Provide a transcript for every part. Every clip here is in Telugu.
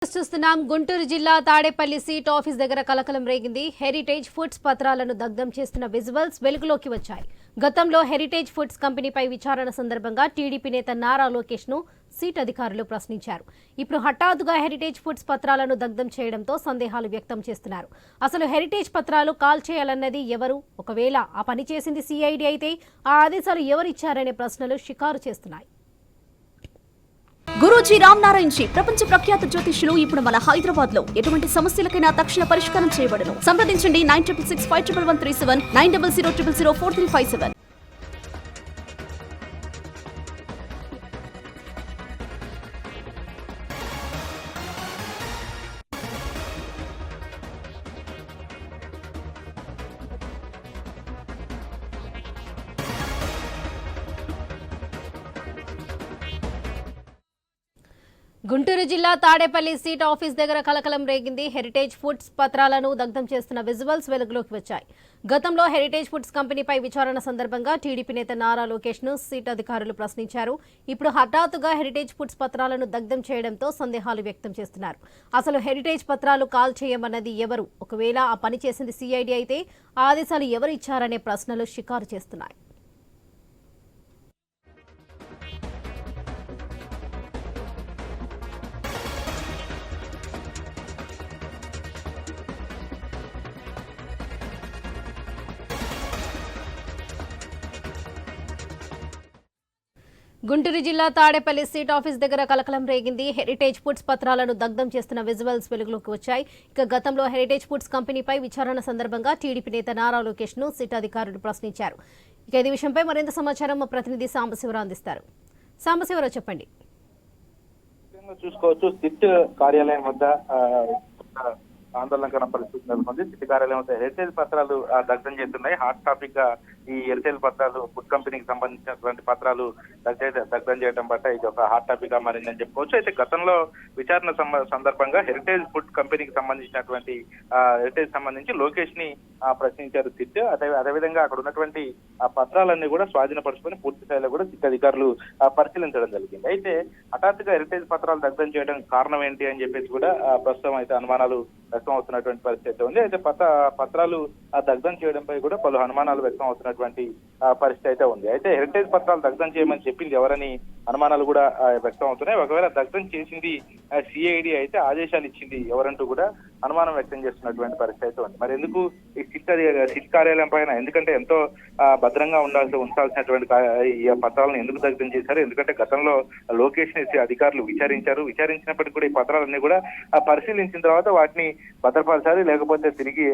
చూస్తున్నాం గుంటూరు జిల్లా తాడేపల్లి సీట్ ఆఫీస్ దగ్గర కలకలం రేగింది. హెరిటేజ్ ఫుడ్స్ పత్రాలను దగ్ధం చేస్తున్న విజువల్స్ వెలుగులోకి వచ్చాయి. గతంలో హెరిటేజ్ ఫుడ్స్ కంపెనీపై విచారణ సందర్భంగా టీడీపీ నేత నారా లోకేష్ ను సీట్ అధికారులు ప్రశ్నించారు. ఇప్పుడు హఠాత్తుగా హెరిటేజ్ ఫుడ్స్ పత్రాలను దగ్ధం చేయడంతో సందేహాలు వ్యక్తం చేస్తున్నారు. అసలు హెరిటేజ్ పత్రాలు కాల్ చేయాలన్నది ఎవరు? ఒకవేళ ఆ పని చేసింది సిఐడి అయితే ఆ ఆదేశాలు ఎవరిచ్చారనే ప్రశ్నలు షికారు చేస్తున్నాయి. గురూజీ రామ్ నారాయణ్ జీ ప్రపంచ ప్రఖ్యాత జ్యోతిష్యులు ఇప్పుడు మన హైదరాబాద్ లో ఎటువంటి సమస్యలకైనా తక్షణ పరిష్కారం చేయబడును. సంప్రదించండి 96651137 9000004357. గుంటూరు జిల్లా తాడేపల్లి సీట్ ఆఫీస్ దగ్గర కలకలం రేగింది. హెరిటేజ్ ఫుడ్స్ పత్రాలను దగ్ధం చేస్తున్న విజువల్స్ వెలుగులోకి వచ్చాయి. గతంలో హెరిటేజ్ ఫుడ్స్ కంపెనీపై విచారణ సందర్భంగా టీడీపీ నేత నారా లోకేష్ ను సీట్ అధికారులు ప్రశ్నించారు. ఇప్పుడు హఠాత్తుగా హెరిటేజ్ ఫుడ్స్ పత్రాలను దగ్ధం చేయడంతో సందేహాలు వ్యక్తం చేస్తున్నారు. అసలు హెరిటేజ్ పత్రాలు కాల్ చేయమన్నది ఎవరు? ఒకవేళ ఆ పని చేసింది సిఐడి అయితే ఆ ఆదేశాలు ఎవరు ఇచ్చారనే ప్రశ్నలు షికారు చేస్తున్నాయి. గుంటూరు జిల్లా తాడేపల్లి సీట్ ఆఫీస్ దగ్గర కలకలం రేగింది. హెరిటేజ్ ఫుడ్స్ పత్రాలను దగ్ధం చేస్తున్న విజువల్స్ వెలుగులోకి వచ్చాయి. ఇక గతంలో హెరిటేజ్ ఫుడ్స్ కంపెనీపై విచారణ సందర్భంగా టీడీపీ నేత నారా లోకేష్ ను సిట్ అధికారులు ప్రశ్నించారు. ఇక ఈ విషయంపై మరింత సమాచారం మా ప్రతినిధి సాంబశివరావు అందిస్తారు. సాంబశివరావు, చెప్పండి. చూసుకోవచ్చు, సిట్ కార్యాలయం వద్ద ఆందోళనకర పరిస్థితి నెలకొంది. సిట్ కార్యాలయం వద్ద హెరిటేజ్ పత్రాలు దగ్ధం చేస్తున్నాయి. హాట్ టాపిక్ గా ఈ హెరిటేజ్ పత్రాలు ఫుడ్ కంపెనీకి సంబంధించినటువంటి పత్రాలు దగ్ధం చేయడం పట్ల ఇది ఒక హాట్ టాపిక్ గా మారిందని చెప్పుకోవచ్చు. అయితే గతంలో విచారణ సందర్భంగా హెరిటేజ్ ఫుడ్ కంపెనీకి సంబంధించినటువంటి సంబంధించి లోకేష్ ని ప్రశ్నించారు సిట్. అదేవిధంగా అక్కడ ఉన్నటువంటి ఆ పత్రాలన్నీ కూడా స్వాధీనపరుచుకొని పూర్తి స్థాయిలో కూడా సిట్ అధికారులు పరిశీలించడం జరిగింది. అయితే హఠాత్తుగా హెరిటేజ్ పత్రాలు దగ్ధం చేయడం కారణం ఏంటి అని చెప్పేసి కూడా ప్రస్తుతం అయితే అనుమానాలు వ్యక్తం అవుతున్నటువంటి పరిస్థితి ఉంది. అయితే పత్రాలు దగ్ధం చేయడంపై కూడా పలు అనుమానాలు వ్యక్తం అవుతున్నటువంటి పరిస్థితి అయితే ఉంది. అయితే హెరిటేజ్ పత్రాలు దగ్ధం చేయమని చెప్పింది ఎవరని అనుమానాలు కూడా వ్యక్తం అవుతున్నాయి. ఒకవేళ దగ్ధం చేసింది సిఐడి అయితే ఆదేశాలు ఇచ్చింది ఎవరంటూ కూడా అనుమానం వ్యక్తం చేస్తున్నటువంటి పరిస్థితి అయితే ఉంది. మరి ఎందుకు ఈ సిట్ కార్యాలయం పైన, ఎందుకంటే ఎంతో భద్రంగా ఉంచాల్సినటువంటి ఈ పత్రాలను ఎందుకు దగ్ధం చేశారు? ఎందుకంటే గతంలో లోకేష్ ని అధికారులు విచారించినప్పటికీ కూడా ఈ పత్రాలన్నీ కూడా పరిశీలించిన తర్వాత వాటిని భద్రపరచాలి, లేకపోతే తిరిగి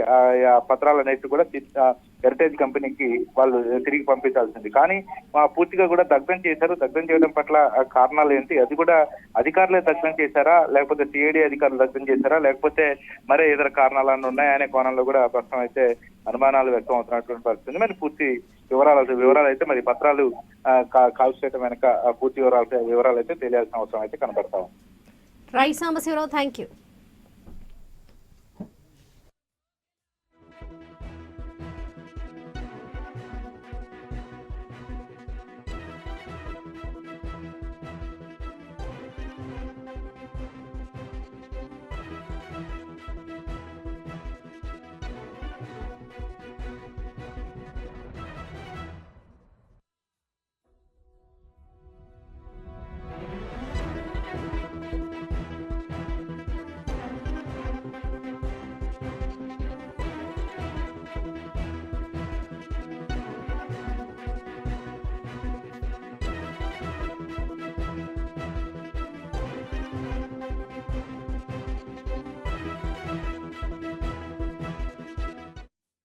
ఆ పత్రాలన్నిటి కూడా హెరిటేజ్ కంపెనీకి వాళ్ళు తిరిగి పంపించాల్సింది. కానీ పూర్తిగా కూడా దగ్ధం చేశారు. దగ్ధం చేయడం పట్ల కారణాలు ఏంటి? అది కూడా అధికారులే దగ్ధం చేశారా, లేకపోతే సిఐడి అధికారులు దగ్ధం చేశారా, లేకపోతే మరే ఇతర కారణాలన్నీ ఉన్నాయనే కోణంలో కూడా ప్రస్తుతం అయితే అనుమానాలు వ్యక్తం అవుతున్నటువంటి పరిస్థితి. మరి పూర్తి వివరాలు అయితే మరి పత్రాలు కాల్ చేయడం వెనక పూర్తి వివరాలు అయితే తెలియాల్సిన అవసరం అయితే కనబడతా ఉంది. Right Sambasivarao, thank you.